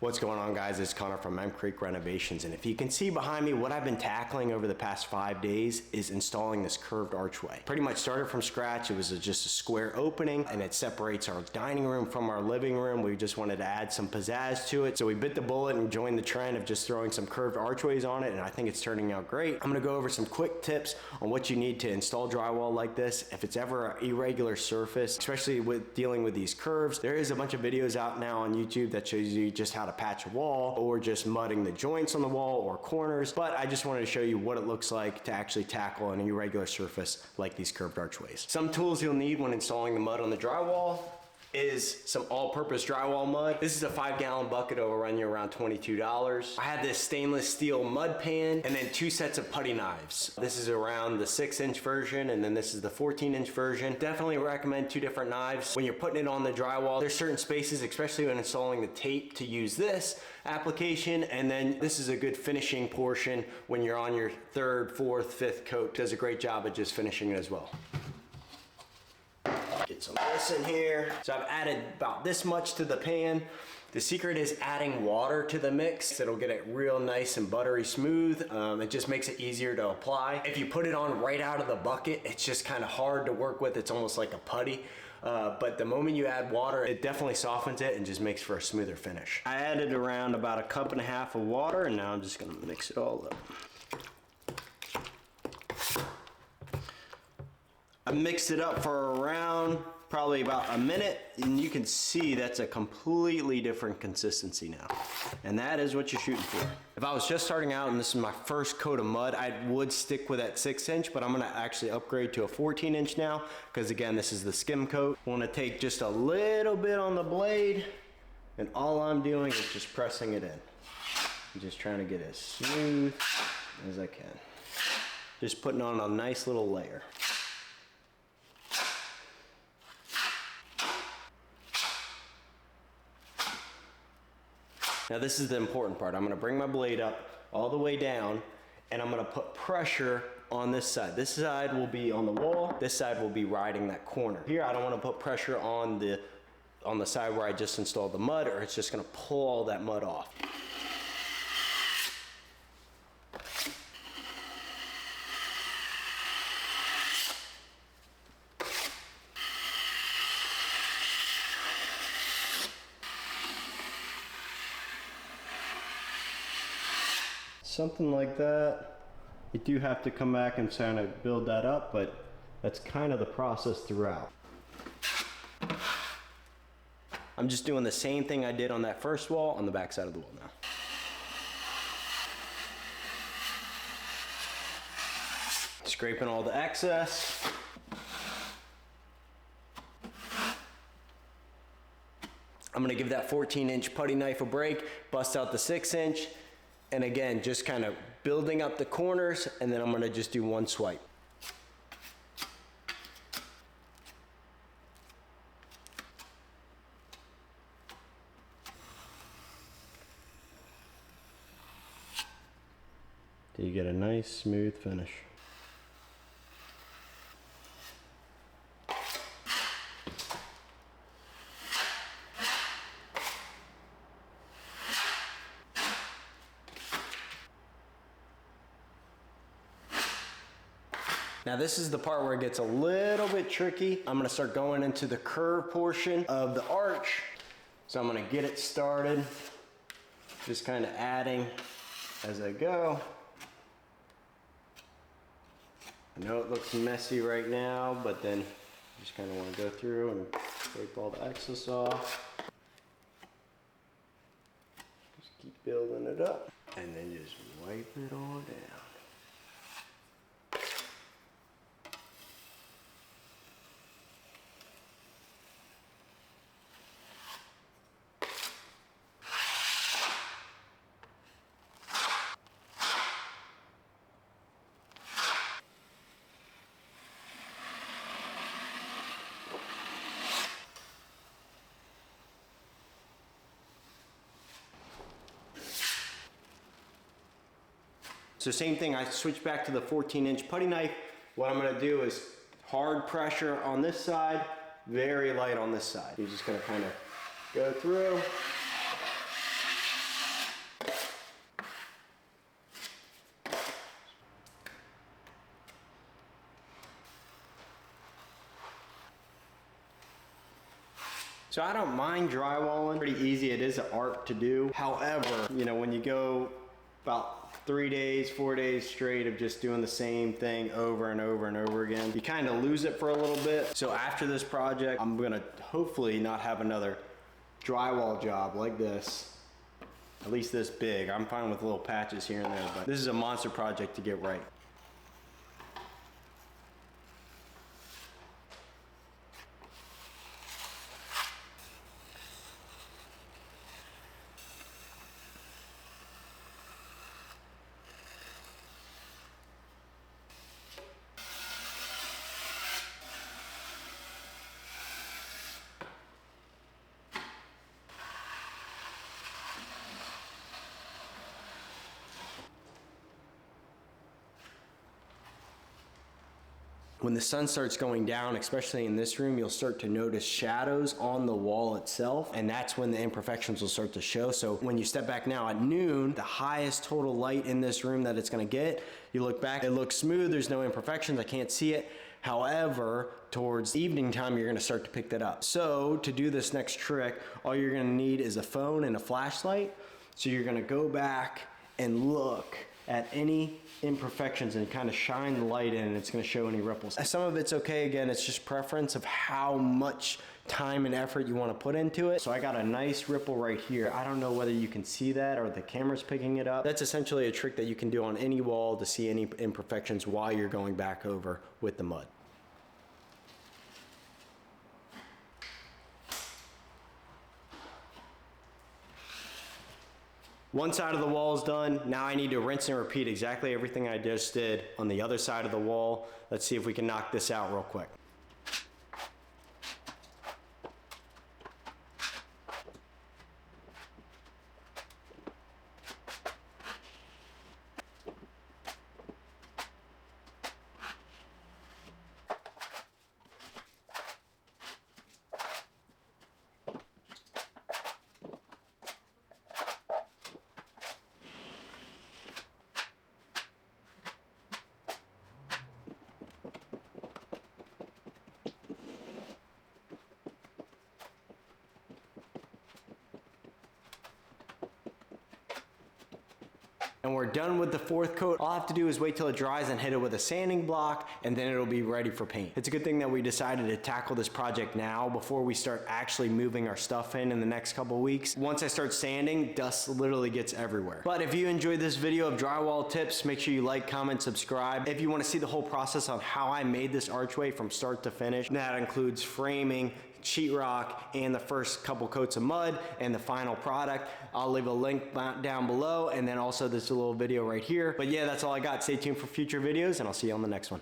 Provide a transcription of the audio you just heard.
What's going on, guys? It's Connor from M Creek Renovations, and if you can see behind me, what I've been tackling over the past 5 days is installing this curved archway. Pretty much started from scratch. It was just a square opening, and it separates our dining room from our living room. We just wanted to add some pizzazz to it, so we bit the bullet and joined the trend of just throwing some curved archways on it, and I think it's turning out great. I'm gonna go over some quick tips on what you need to install drywall like this. If it's ever an irregular surface, especially with dealing with these curves, there is a bunch of videos out now on YouTube that shows you just how to patch a wall or just mudding the joints on the wall or corners, but I just wanted to show you what it looks like to actually tackle an irregular surface like these curved archways. Some tools you'll need when installing the mud on the drywall is some all-purpose drywall mud. This is a 5-gallon bucket. It will run you around $22. I had this stainless steel mud pan and then 2 sets of putty knives. This is around the 6-inch version, and then this is the 14-inch version. Definitely recommend 2 different knives. When you're putting it on the drywall, there's certain spaces, especially when installing the tape, to use this application, and then this is a good finishing portion when you're on your 3rd, 4th, 5th coat. It does a great job of just finishing it as well. Get some of this in here. So I've added about this much to the pan. The secret is adding water to the mix. It'll get it real nice and buttery smooth. It just makes it easier to apply. If you put it on right out of the bucket, it's just kind of hard to work with. It's almost like a putty. But the moment you add water, it definitely softens it and just makes for a smoother finish. I added around about 1.5 cups of water, and now I'm just gonna mix it all up. I mixed it up for around probably about a minute, and you can see that's a completely different consistency now. And that is what you're shooting for. If I was just starting out and this is my first coat of mud, I would stick with that 6-inch, but I'm gonna actually upgrade to a 14-inch now, because again, this is the skim coat. I wanna take just a little bit on the blade, and all I'm doing is just pressing it in. I'm just trying to get as smooth as I can. Just putting on a nice little layer. Now this is the important part. I'm gonna bring my blade up all the way down, and I'm gonna put pressure on this side. This side will be on the wall, this side will be riding that corner. Here I don't wanna put pressure on the side where I just installed the mud, or it's just gonna pull all that mud off. Something like that. You do have to come back and kind of build that up, but that's kind of the process throughout. I'm just doing the same thing I did on that first wall on the back side of the wall now. Scraping all the excess. I'm gonna give that 14-inch putty knife a break, bust out the 6-inch, and again, just kind of building up the corners, and then I'm gonna just do one swipe. Till you get a nice smooth finish. Now this is the part where it gets a little bit tricky. I'm gonna start going into the curve portion of the arch. So I'm gonna get it started, just kind of adding as I go. I know it looks messy right now, but then you just kind of want to go through and scrape all the excess off. Just keep building it up, and then just wipe it all down. So same thing, I switch back to the 14-inch putty knife. What I'm gonna do is hard pressure on this side, very light on this side. You're just gonna kind of go through. So I don't mind drywalling, pretty easy. It is an art to do. However, you know, when you go about 3 days, 4 days straight of just doing the same thing over and over and over again, you kind of lose it for a little bit. So after this project, I'm gonna hopefully not have another drywall job like this, at least this big. I'm fine with little patches here and there, but this is a monster project to get right. When the sun starts going down, especially in this room, you'll start to notice shadows on the wall itself, and that's when the imperfections will start to show. So when you step back now at noon, the highest total light in this room that it's gonna get, you look back, it looks smooth, there's no imperfections, I can't see it. However, towards evening time, you're gonna start to pick that up. So to do this next trick, all you're gonna need is a phone and a flashlight. So you're gonna go back and look at any imperfections and kind of shine the light in, and it's going to show any ripples. Some of it's okay, again, it's just preference of how much time and effort you want to put into it. So I got a nice ripple right here. I don't know whether you can see that or the camera's picking it up. That's essentially a trick that you can do on any wall to see any imperfections while you're going back over with the mud. One side of the wall is done. Now I need to rinse and repeat exactly everything I just did on the other side of the wall. Let's see if we can knock this out real quick. And we're done with the fourth coat. All I have to do is wait till it dries and hit it with a sanding block, and then it'll be ready for paint. It's a good thing that we decided to tackle this project now before we start actually moving our stuff in the next couple of weeks. Once I start sanding, dust literally gets everywhere. But if you enjoyed this video of drywall tips, make sure you like, comment, subscribe. If you want to see the whole process on how I made this archway from start to finish, that includes framing, sheetrock, and the first couple coats of mud, and the final product, I'll leave a link down below, and then also this little video right here. But yeah, that's all I got. Stay tuned for future videos, and I'll see you on the next one.